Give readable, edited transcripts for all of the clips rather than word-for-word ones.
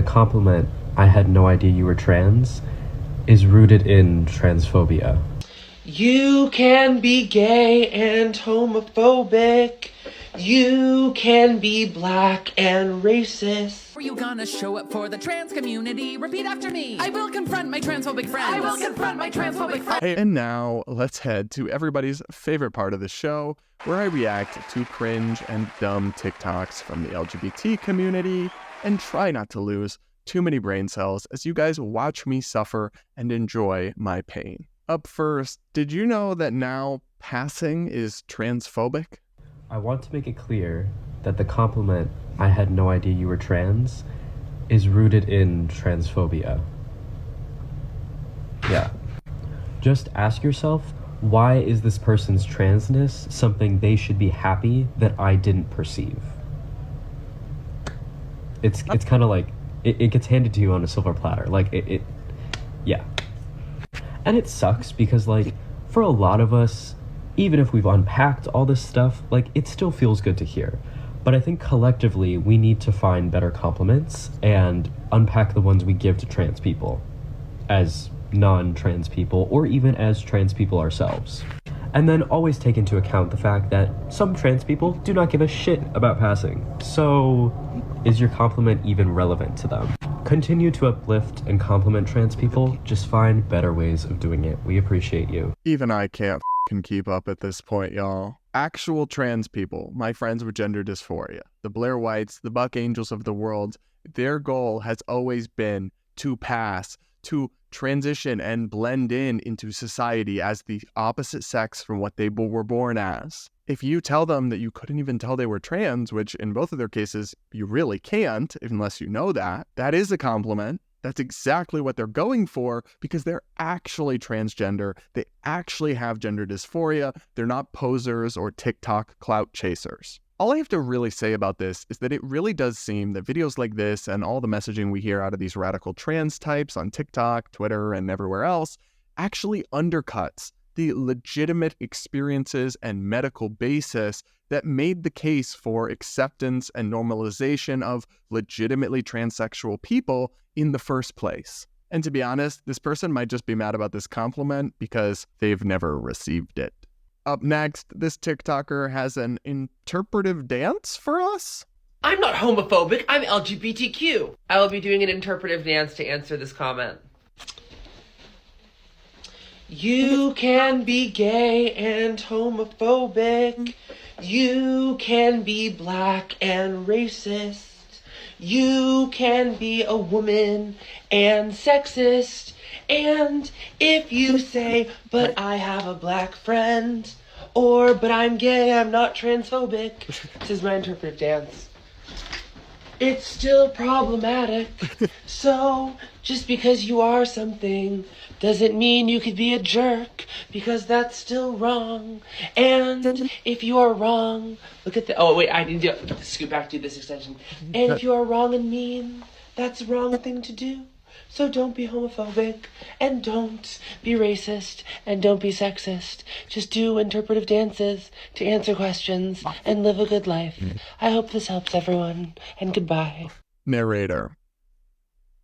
compliment, "I had no idea you were trans," is rooted in transphobia. You can be gay and homophobic. You can be black and racist. Are you gonna show up for the trans community? Repeat after me. I will confront my transphobic friends. I will confront my transphobic friends. Hey, and now let's head to everybody's favorite part of the show, where I react to cringe and dumb TikToks from the LGBT community and try not to lose too many brain cells as you guys watch me suffer and enjoy my pain. Up first, did you know that now passing is transphobic? I want to make it clear that the compliment, "I had no idea you were trans," is rooted in transphobia. Yeah. Just ask yourself, why is this person's transness something they should be happy that I didn't perceive? It's kind of like, it gets handed to you on a silver platter. Like, yeah. And it sucks because, like, for a lot of us, even if we've unpacked all this stuff, like, it still feels good to hear. But I think collectively, we need to find better compliments and unpack the ones we give to trans people, as non-trans people, or even as trans people ourselves. And then always take into account the fact that some trans people do not give a shit about passing. So, is your compliment even relevant to them? Continue to uplift and compliment trans people, just find better ways of doing it. We appreciate you. Even I can't f***ing keep up at this point, y'all. Actual trans people, my friends with gender dysphoria, the Blair Whites, the Buck Angels of the world, their goal has always been to pass, to transition and blend into society as the opposite sex from what they were born as. If you tell them that you couldn't even tell they were trans, which in both of their cases, you really can't unless you know that, that is a compliment. That's exactly what they're going for because they're actually transgender. They actually have gender dysphoria. They're not posers or TikTok clout chasers. All I have to really say about this is that it really does seem that videos like this and all the messaging we hear out of these radical trans types on TikTok, Twitter, and everywhere else actually undercuts the legitimate experiences and medical basis that made the case for acceptance and normalization of legitimately transsexual people in the first place. And to be honest, this person might just be mad about this compliment because they've never received it. Up next, this TikToker has an interpretive dance for us. I'm not homophobic, I'm LGBTQ. I will be doing an interpretive dance to answer this comment. You can be gay and homophobic. You can be black and racist. You can be a woman and sexist. And if you say, but I have a black friend, or but I'm gay, I'm not transphobic, this is my interpretive dance, it's still problematic. So just because you are something doesn't mean you could be a jerk, because that's still wrong. And if you are wrong, look at the, oh wait, I need to scoot back to this extension. And if you are wrong and mean, that's a wrong thing to do. So don't be homophobic, and don't be racist, and don't be sexist. Just do interpretive dances to answer questions and live a good life. I hope this helps everyone, and goodbye. Narrator.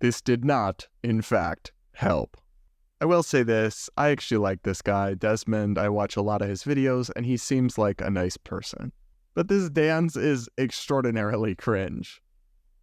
This did not, in fact, help. I will say this, I actually like this guy, Desmond. I watch a lot of his videos, and he seems like a nice person. But this dance is extraordinarily cringe.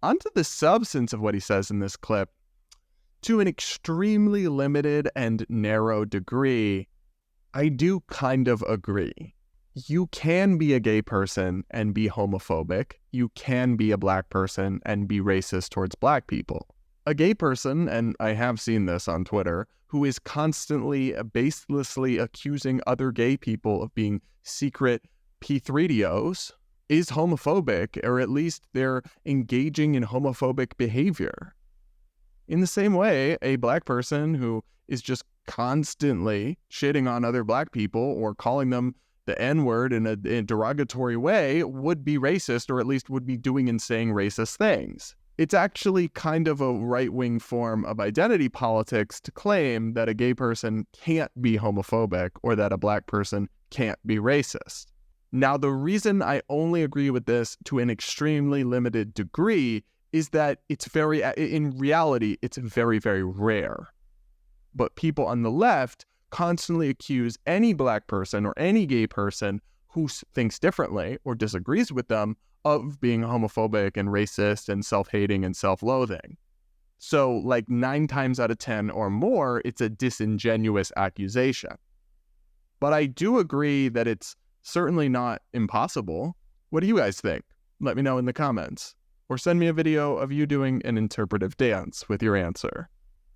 Onto the substance of what he says in this clip. To an extremely limited and narrow degree, I do kind of agree. You can be a gay person and be homophobic. You can be a black person and be racist towards black people. A gay person, and I have seen this on Twitter, who is constantly baselessly accusing other gay people of being secret P3DOs is homophobic, or at least they're engaging in homophobic behavior. In the same way, a black person who is just constantly shitting on other black people or calling them the N-word in a derogatory way would be racist, or at least would be doing and saying racist things. It's actually kind of a right-wing form of identity politics to claim that a gay person can't be homophobic or that a black person can't be racist. Now, the reason I only agree with this to an extremely limited degree is that in reality, it's very, very rare. But people on the left constantly accuse any Black person or any gay person who thinks differently or disagrees with them of being homophobic and racist and self-hating and self-loathing. So like 9 times out of 10 or more, it's a disingenuous accusation. But I do agree that it's certainly not impossible. What do you guys think? Let me know in the comments. Or send me a video of you doing an interpretive dance with your answer.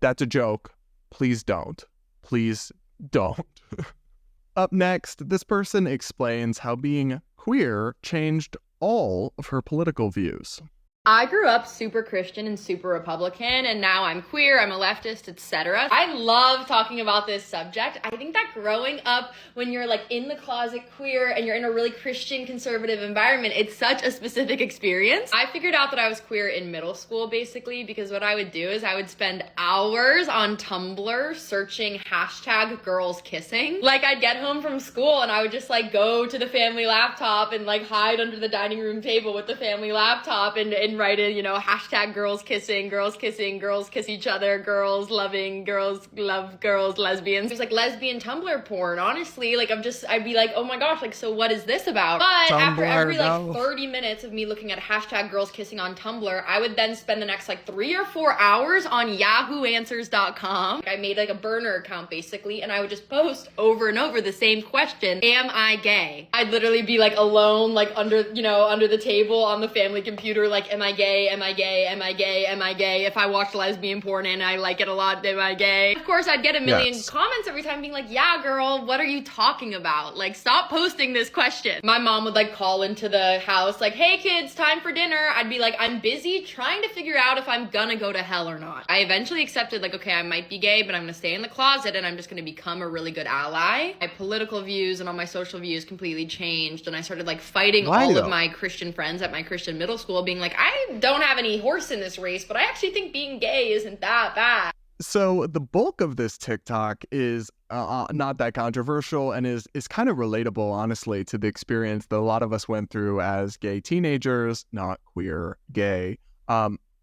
That's a joke. Please don't. Please don't. Up next, this person explains how being queer changed all of her political views. I grew up super Christian and super Republican, and now I'm queer, I'm a leftist, etc. I love talking about this subject. I think that growing up when you're like in the closet queer and you're in a really Christian conservative environment, it's such a specific experience. I figured out that I was queer in middle school basically because what I would do is I would spend hours on Tumblr searching hashtag girls kissing. Like I'd get home from school and I would just like go to the family laptop and like hide under the dining room table with the family laptop and write in, hashtag girls kissing, girls kiss each other, girls loving, girls love girls, lesbians. There's like lesbian Tumblr porn, honestly. Like I'd be like, oh my gosh, like, so what is this about? But after every like 30 minutes of me looking at hashtag girls kissing on Tumblr, I would then spend the next like 3 or 4 hours on yahooanswers.com. I made like a burner account basically, and I would just post over and over the same question, am I gay? I'd literally be like alone, like under the table on the family computer, like, am I gay? Am I gay? Am I gay? Am I gay? If I watch lesbian porn and I like it a lot, am I gay? Of course, I'd get a million comments every time being like, yeah, girl, what are you talking about? Like, stop posting this question. My mom would like call into the house like, hey kids, time for dinner. I'd be like, I'm busy trying to figure out if I'm gonna go to hell or not. I eventually accepted like, okay, I might be gay, but I'm gonna stay in the closet and I'm just gonna become a really good ally. My political views and all my social views completely changed, and I started like fighting all of my Christian friends at my Christian middle school, being like, I don't have any horse in this race, but I actually think being gay isn't that bad. So the bulk of this TikTok is not that controversial and is kind of relatable, honestly, to the experience that a lot of us went through as gay teenagers, not queer, gay,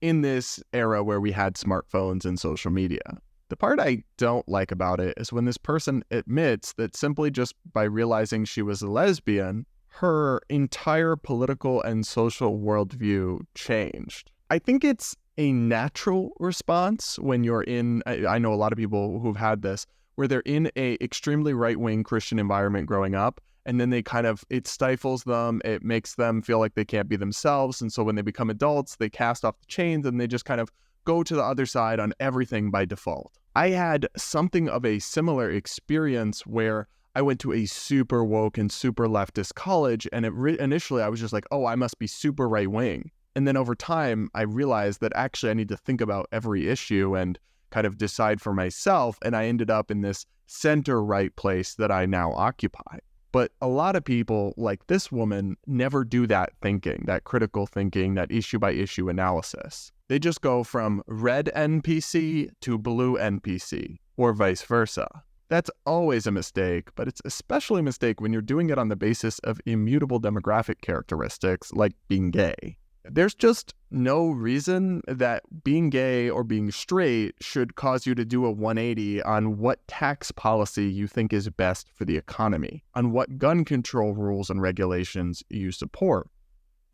in this era where we had smartphones and social media. The part I don't like about it is when this person admits that simply just by realizing she was a lesbian, her entire political and social worldview changed. I think it's a natural response when you're in, I know a lot of people who've had this, where they're in a extremely right-wing Christian environment growing up, and then it stifles them, it makes them feel like they can't be themselves, and so when they become adults, they cast off the chains and they just kind of go to the other side on everything by default. I had something of a similar experience where I went to a super woke and super leftist college, and initially I was just like, oh, I must be super right-wing. And then over time, I realized that actually I need to think about every issue and kind of decide for myself, and I ended up in this center-right place that I now occupy. But a lot of people, like this woman, never do that thinking, that critical thinking, that issue-by-issue analysis. They just go from red NPC to blue NPC, or vice versa. That's always a mistake, but it's especially a mistake when you're doing it on the basis of immutable demographic characteristics like being gay. There's just no reason that being gay or being straight should cause you to do a 180 on what tax policy you think is best for the economy, on what gun control rules and regulations you support,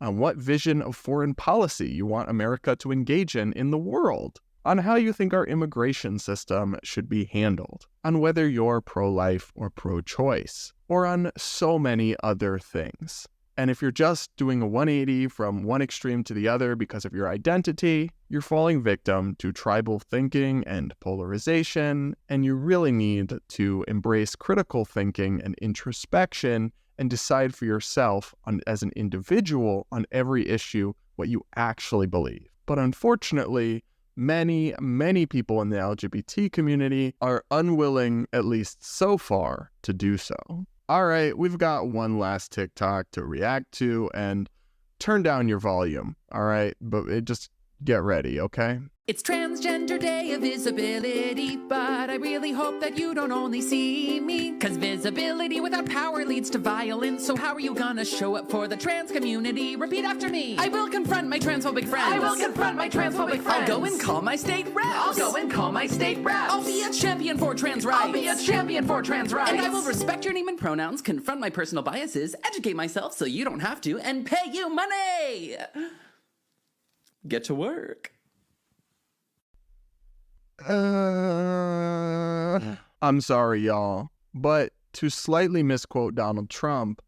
on what vision of foreign policy you want America to engage in the world, on how you think our immigration system should be handled, on whether you're pro-life or pro-choice, or on so many other things. And if you're just doing a 180 from one extreme to the other because of your identity, you're falling victim to tribal thinking and polarization, and you really need to embrace critical thinking and introspection and decide for yourself as an individual on every issue what you actually believe. But unfortunately, many, many people in the LGBT community are unwilling, at least so far, to do so. All right, we've got one last TikTok to react to, and turn down your volume, all right? But just get ready, okay? It's Transgender Day of Visibility, but I really hope that you don't only see me. Cause visibility without power leads to violence, so how are you gonna show up for the trans community? Repeat after me. I will confront my transphobic friends. I will confront my transphobic friends. I'll go and call my state reps. I'll go and call my state reps. I'll be a champion for trans rights. I'll be a champion for trans rights. And I will respect your name and pronouns, confront my personal biases, educate myself so you don't have to, and pay you money. Get to work. I'm sorry, y'all, but to slightly misquote Donald Trump,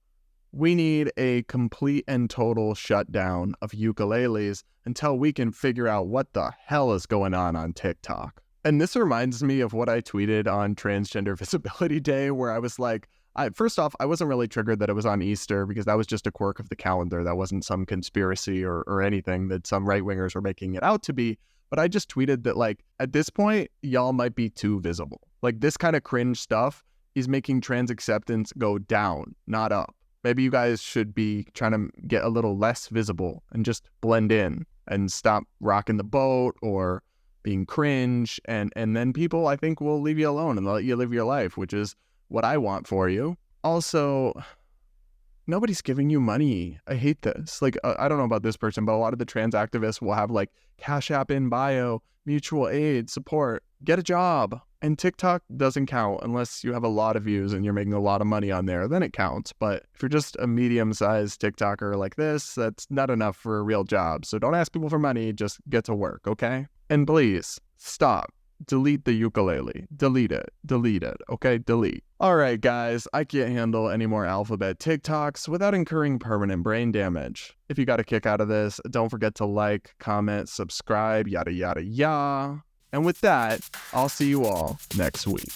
we need a complete and total shutdown of ukuleles until we can figure out what the hell is going on TikTok. And this reminds me of what I tweeted on Transgender Visibility Day, where I was like, first off, I wasn't really triggered that it was on Easter because that was just a quirk of the calendar. That wasn't some conspiracy or anything that some right-wingers were making it out to be. But I just tweeted that, like, at this point, y'all might be too visible. Like, this kind of cringe stuff is making trans acceptance go down, not up. Maybe you guys should be trying to get a little less visible and just blend in and stop rocking the boat or being cringe. And then people, I think, will leave you alone and let you live your life, which is what I want for you. Also, nobody's giving you money. I hate this. Like, I don't know about this person, but a lot of the trans activists will have like Cash App in bio, mutual aid, support, get a job. And TikTok doesn't count unless you have a lot of views and you're making a lot of money on there, then it counts. But if you're just a medium-sized TikToker like this, that's not enough for a real job. So don't ask people for money, just get to work, okay? And please, stop. Delete the ukulele. Delete it, okay? Delete. All right, guys, I can't handle any more alphabet TikToks without incurring permanent brain damage. If you got a kick out of this, don't forget to like, comment, subscribe, yada, yada, yada. And with that, I'll see you all next week.